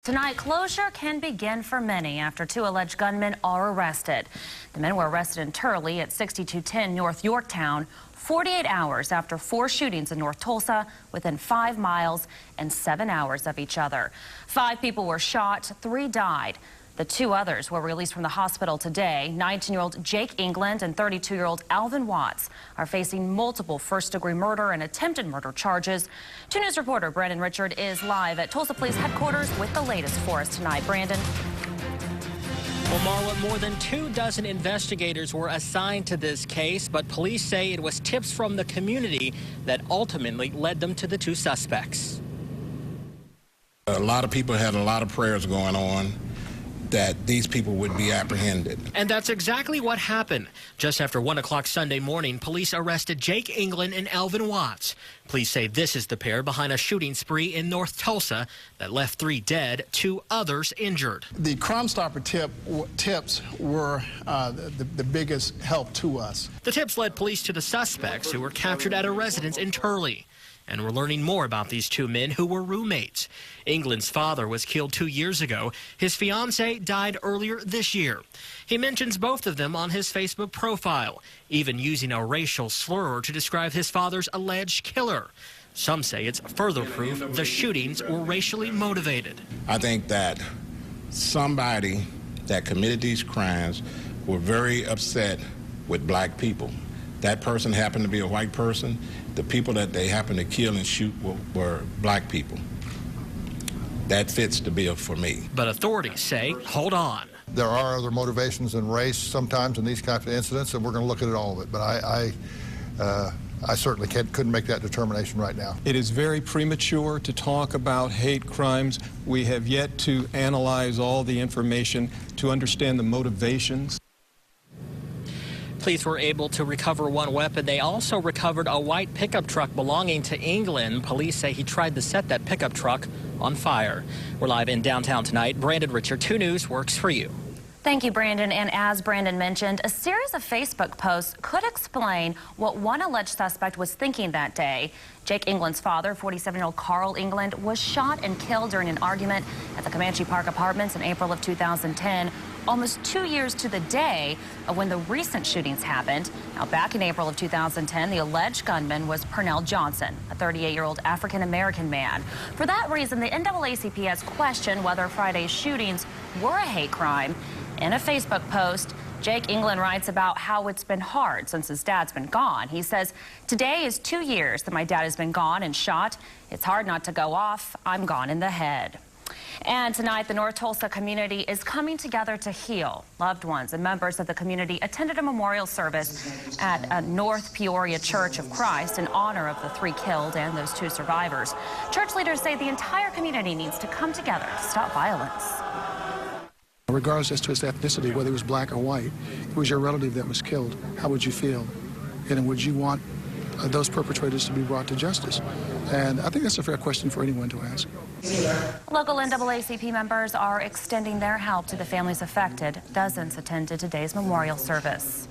Tonight, closure can begin for many after two alleged gunmen are arrested. The men were arrested in Turley at 6210 North Yorktown 48 hours after four shootings in North Tulsa within 5 miles and 7 hours of each other. 5 people were shot, 3 died. The 2 others were released from the hospital today. 19-year-old Jake England and 32-year-old Alvin Watts are facing multiple first-degree murder and attempted murder charges. 2 News reporter Brandon Richard is live at Tulsa Police headquarters with the latest for us tonight. Brandon. Well, Marla, more than 24 investigators were assigned to this case, but police say it was tips from the community that ultimately led them to the 2 suspects. A lot of people had a lot of prayers going on that these people would be apprehended. And that's exactly what happened. Just after 1 o'clock Sunday morning, police arrested Jake England and Alvin Watts. Police say this is the pair behind a shooting spree in North Tulsa that left 3 dead, 2 others injured. The Crime Stopper tips were the biggest help to us. The tips led police to the suspects who were captured at a residence in Turley. And we're learning more about these 2 men who were roommates. England's father was killed 2 years ago. His fiancée died earlier this year. He mentions both of them on his Facebook profile, even using a racial slur to describe his father's alleged killer. Some say it's further proof the shootings were racially motivated. I think that somebody that committed these crimes were very upset with black people. That person happened to be a white person. The people that they happened to kill and shoot were black people. That fits the bill for me. But authorities say, hold on. There are other motivations than race sometimes in these kinds of incidents, and we're going to look at all of it. But I certainly couldn't make that determination right now. It is very premature to talk about hate crimes. We have yet to analyze all the information to understand the motivations. Police were able to recover 1 weapon. They also recovered a white pickup truck belonging to England. Police say he tried to set that pickup truck on fire. We're live in downtown tonight. Brandon Richard, 2 News works for you. Thank you, Brandon. And as Brandon mentioned, a series of Facebook posts could explain what one alleged suspect was thinking that day. Jake England's father, 47-year-old Carl England, was shot and killed during an argument at the Comanche Park Apartments in April of 2010, almost 2 years to the day of when the recent shootings happened. Now, back in April of 2010, the alleged gunman was Pernell Johnson, a 38-year-old African-American man. For that reason, the NAACP has questioned whether Friday's shootings were a hate crime. In a Facebook post, Jake England writes about how it's been hard since his dad's been gone. He says, "Today is 2 years that my dad has been gone and shot. It's hard not to go off. I'm gone in the head." And tonight, the North Tulsa community is coming together to heal. Loved ones and members of the community attended a memorial service at North Peoria Church of Christ in honor of the 3 killed and those 2 survivors. Church leaders say the entire community needs to come together to stop violence. Regardless as to his ethnicity, whether he was black or white, it was your relative that was killed. How would you feel? And would you want those perpetrators to be brought to justice? And I think that's a fair question for anyone to ask. Local NAACP members are extending their help to the families affected. Dozens attended today's memorial service.